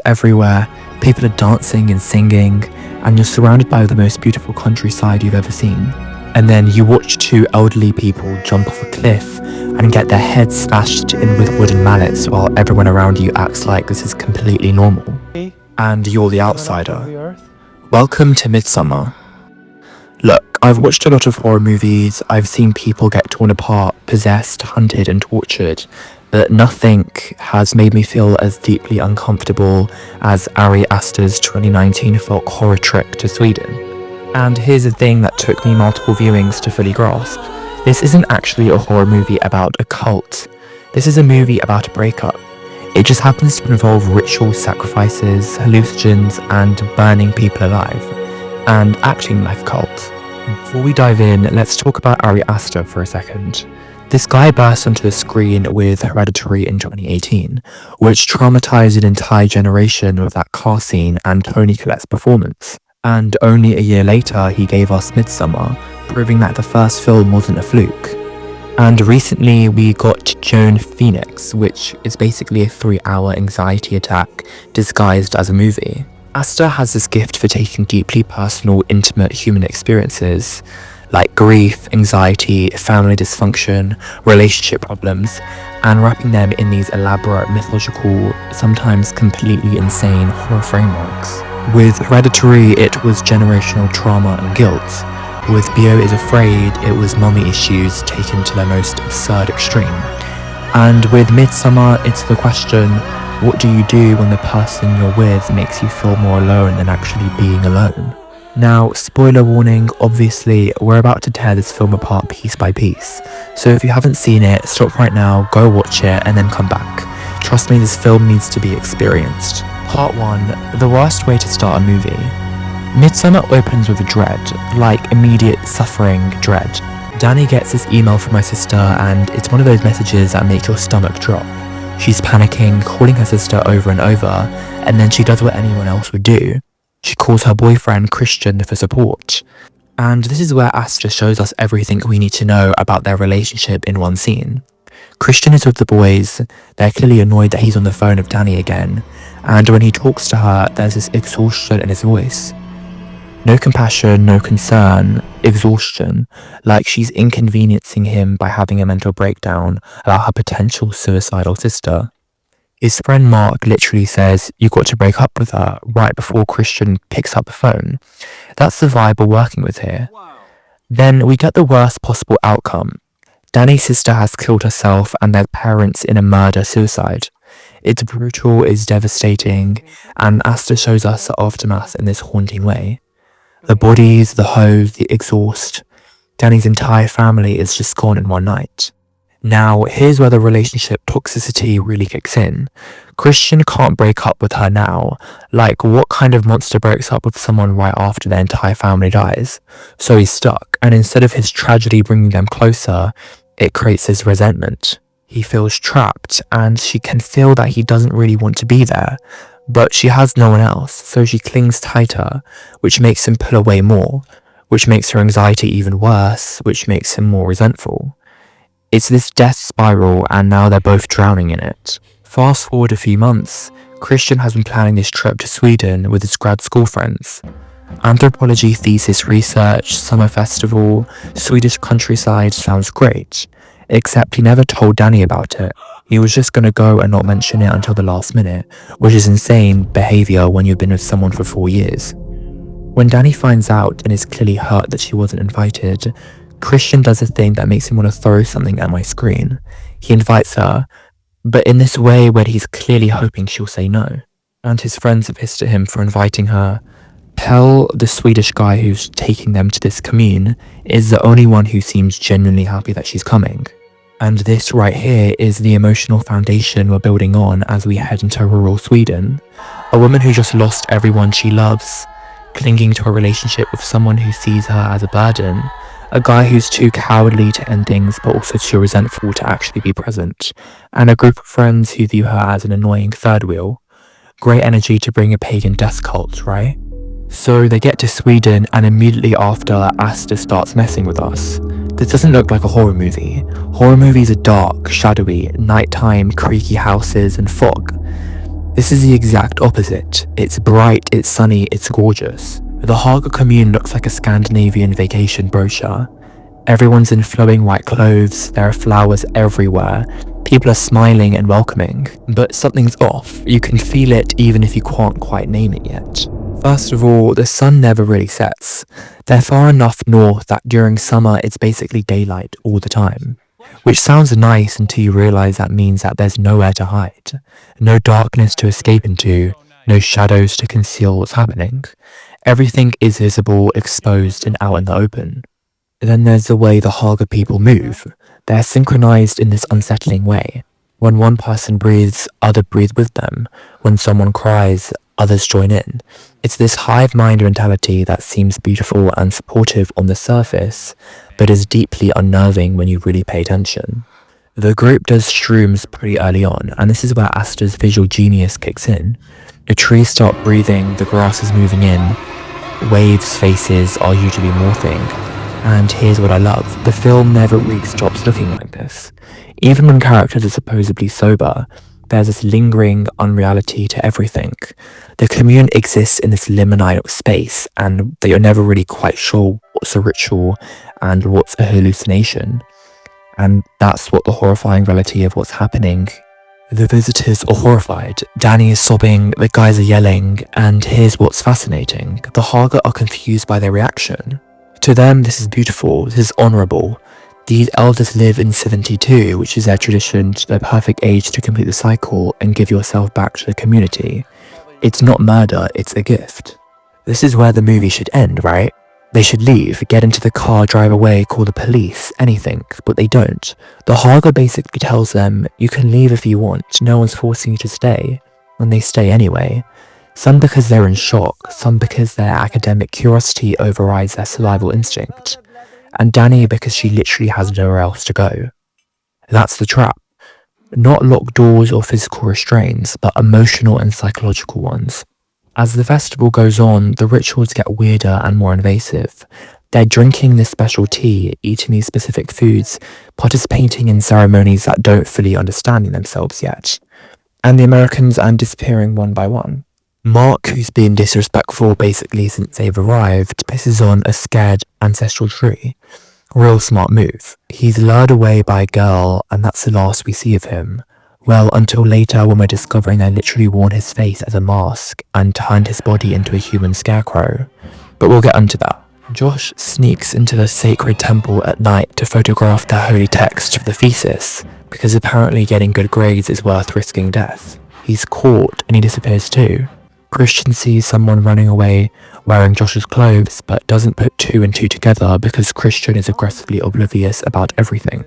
everywhere, people are dancing and singing, and you're surrounded by the most beautiful countryside you've ever seen. And then you watch two elderly people jump off a cliff and get their heads smashed in with wooden mallets while everyone around you acts like this is completely normal. And you're the outsider. Welcome to Midsommar. Look, I've watched a lot of horror movies, I've seen people get torn apart, possessed, hunted and tortured, but nothing has made me feel as deeply uncomfortable as Ari Aster's 2019 folk horror trip to Sweden. And here's the thing that took me multiple viewings to fully grasp. This isn't actually a horror movie about a cult. This is a movie about a breakup. It just happens to involve ritual sacrifices, hallucinogens, and burning people alive, and acting like a cult. Before we dive in, let's talk about Ari Aster for a second. This guy burst onto the screen with Hereditary in 2018, which traumatized an entire generation with that car scene and Toni Collette's performance. And only a year later, he gave us Midsommar, proving that the first film wasn't a fluke. And recently we got Joan Phoenix, which is basically a 3-hour anxiety attack disguised as a movie. Aster has this gift for taking deeply personal, intimate human experiences, like grief, anxiety, family dysfunction, relationship problems, and wrapping them in these elaborate, mythological, sometimes completely insane horror frameworks. With Hereditary, it was generational trauma and guilt. With Beau is Afraid, it was mommy issues taken to their most absurd extreme. And with Midsommar, it's the question, what do you do when the person you're with makes you feel more alone than actually being alone? Now, spoiler warning, obviously, we're about to tear this film apart piece by piece. So if you haven't seen it, stop right now, go watch it, and then come back. Trust me, this film needs to be experienced. Part 1, the worst way to start a movie. Midsommar opens with a dread, like immediate suffering dread. Dani gets this email from my sister and it's one of those messages that make your stomach drop. She's panicking, calling her sister over and over, and then she does what anyone else would do. She calls her boyfriend Christian for support. And this is where Aster shows us everything we need to know about their relationship in one scene. Christian is with the boys, they're clearly annoyed that he's on the phone with Dani again, and when he talks to her, there's this exhaustion in his voice. No compassion, no concern, exhaustion, like she's inconveniencing him by having a mental breakdown about her potential suicidal sister. His friend Mark literally says, "You got to break up with her," right before Christian picks up the phone. That's the vibe we're working with here. Then we get the worst possible outcome. Dani's sister has killed herself and their parents in a murder-suicide. It's brutal, it's devastating, and Aster shows us the aftermath in this haunting way. The bodies, the hose, the exhaust. Dani's entire family is just gone in one night. Now, here's where the relationship toxicity really kicks in. Christian can't break up with her now. Like, what kind of monster breaks up with someone right after their entire family dies? So he's stuck, and instead of his tragedy bringing them closer, it creates his resentment. He feels trapped, and she can feel that he doesn't really want to be there. But she has no one else, so she clings tighter, which makes him pull away more, which makes her anxiety even worse, which makes him more resentful. It's this death spiral, and now they're both drowning in it. Fast forward a few months, Christian has been planning this trip to Sweden with his grad school friends. Anthropology thesis research, summer festival, Swedish countryside sounds great, except he never told Dani about it. He was just gonna go and not mention it until the last minute, which is insane behaviour when you've been with someone for 4 years. When Dani finds out and is clearly hurt that she wasn't invited, Christian does a thing that makes him want to throw something at my screen. He invites her, but in this way where he's clearly hoping she'll say no. And his friends are pissed at him for inviting her. Pell, the Swedish guy who's taking them to this commune, is the only one who seems genuinely happy that she's coming. And this right here is the emotional foundation we're building on as we head into rural Sweden. A woman who just lost everyone she loves, clinging to a relationship with someone who sees her as a burden, a guy who's too cowardly to end things but also too resentful to actually be present, and a group of friends who view her as an annoying third wheel. Great energy to bring a pagan death cult, right? So they get to Sweden and immediately after, Aster starts messing with us. This doesn't look like a horror movie. Horror movies are dark, shadowy, nighttime, creaky houses and fog. This is the exact opposite. It's bright, it's sunny, it's gorgeous. The Haga commune looks like a Scandinavian vacation brochure. Everyone's in flowing white clothes, there are flowers everywhere, people are smiling and welcoming. But something's off, you can feel it even if you can't quite name it yet. First of all, the sun never really sets. They're far enough north that during summer it's basically daylight all the time. Which sounds nice until you realise that means that there's nowhere to hide. No darkness to escape into, no shadows to conceal what's happening. Everything is visible, exposed and out in the open. Then there's the way the Haga people move. They're synchronized in this unsettling way. When one person breathes, others breathe with them. When someone cries, others join in. It's this hive mind mentality that seems beautiful and supportive on the surface, but is deeply unnerving when you really pay attention. The group does shrooms pretty early on, and this is where Aster's visual genius kicks in. The trees start breathing, the grass is moving in, waves' faces are usually morphing. And here's what I love, the film never really stops looking like this. Even when characters are supposedly sober, there's this lingering unreality to everything. The commune exists in this liminal space, and that you're never really quite sure what's a ritual and what's a hallucination. And that's what the horrifying reality of what's happening. The visitors are horrified, Dani is sobbing, the guys are yelling, and here's what's fascinating. The Haga are confused by their reaction. To them, this is beautiful, this is honourable. These elders live in 72, which is their tradition, their perfect age to complete the cycle and give yourself back to the community. It's not murder, it's a gift. This is where the movie should end, right? They should leave, get into the car, drive away, call the police, anything, but they don't. The Haga basically tells them, you can leave if you want, no one's forcing you to stay. And they stay anyway. Some because they're in shock, some because their academic curiosity overrides their survival instinct. And Dani because she literally has nowhere else to go. That's the trap. Not locked doors or physical restraints, but emotional and psychological ones. As the festival goes on, the rituals get weirder and more invasive. They're drinking this special tea, eating these specific foods, participating in ceremonies that don't fully understand themselves yet. And the Americans are disappearing one by one. Mark, who's been disrespectful basically since they've arrived, pisses on a scared ancestral tree. Real smart move. He's lured away by a girl, and that's the last we see of him. Well, until later when we're discovering they literally worn his face as a mask and turned his body into a human scarecrow. But we'll get onto that. Josh sneaks into the sacred temple at night to photograph the holy text for the thesis, because apparently getting good grades is worth risking death. He's caught and he disappears too. Christian sees someone running away wearing Josh's clothes, but doesn't put two and two together because Christian is aggressively oblivious about everything.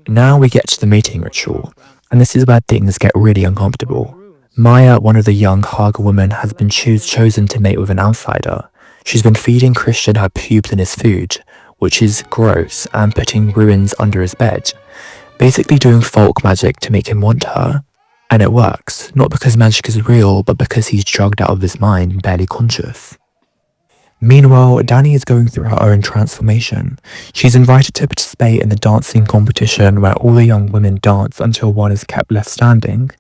Now we get to the mating ritual, and this is where things get really uncomfortable. Maya, one of the young Haga women, has been chosen to mate with an outsider. She's been feeding Christian her pubes in his food, which is gross, and putting ruins under his bed. Basically doing folk magic to make him want her. And it works, not because magic is real, but because he's drugged out of his mind, barely conscious. Meanwhile, Dani is going through her own transformation. She's invited to participate in the dancing competition where all the young women dance until one is kept left standing.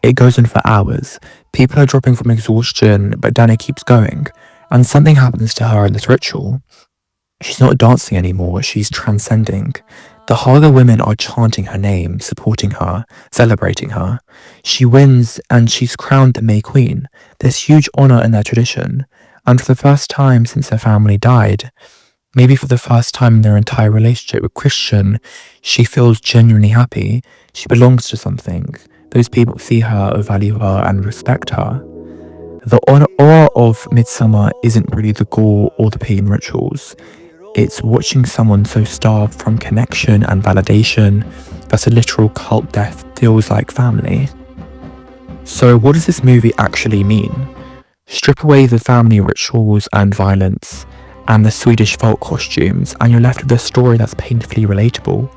It goes on for hours. People are dropping from exhaustion, but Dani keeps going, and something happens to her in this ritual. She's not dancing anymore, she's transcending. The Haga women are chanting her name, supporting her, celebrating her. She wins and she's crowned the May Queen, this huge honour in their tradition. And for the first time since her family died, maybe for the first time in their entire relationship with Christian, she feels genuinely happy. She belongs to something. Those people see her, value her and respect her. The aura of Midsommar isn't really the gore or the pain rituals. It's watching someone so starved from connection and validation that a literal cult death feels like family. So what does this movie actually mean? Strip away the family rituals and violence and the Swedish folk costumes and you're left with a story that's painfully relatable.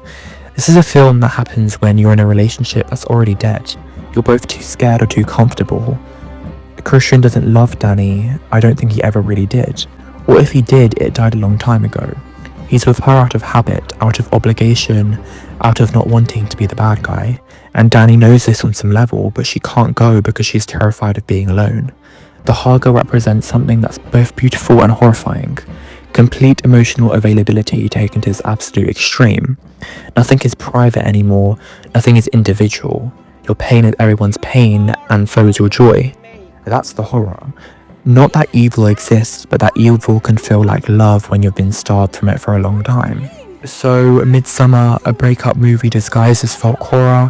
This is a film that happens when you're in a relationship that's already dead. You're both too scared or too comfortable. Christian doesn't love Dani. I don't think he ever really did. Or if he did, it died a long time ago. He's with her out of habit, out of obligation, out of not wanting to be the bad guy. and Dani knows this on some level, but she can't go because she's terrified of being alone. The Haga represents something that's both beautiful and horrifying. Complete emotional availability taken to its absolute extreme. Nothing is private anymore, nothing is individual. Your pain is everyone's pain, and so is your joy. That's the horror. Not that evil exists, but that evil can feel like love when you've been starved from it for a long time. So, Midsommar, a breakup movie disguised as folk horror,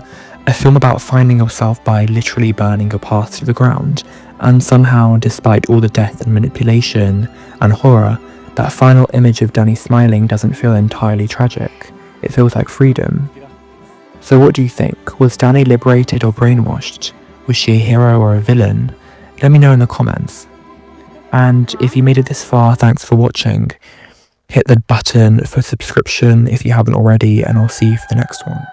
a film about finding yourself by literally burning your past to the ground, and somehow, despite all the death and manipulation and horror, that final image of Dani smiling doesn't feel entirely tragic. It feels like freedom. So what do you think? Was Dani liberated or brainwashed? Was she a hero or a villain? Let me know in the comments. And if you made it this far, thanks for watching. Hit the button for subscription if you haven't already, and I'll see you for the next one.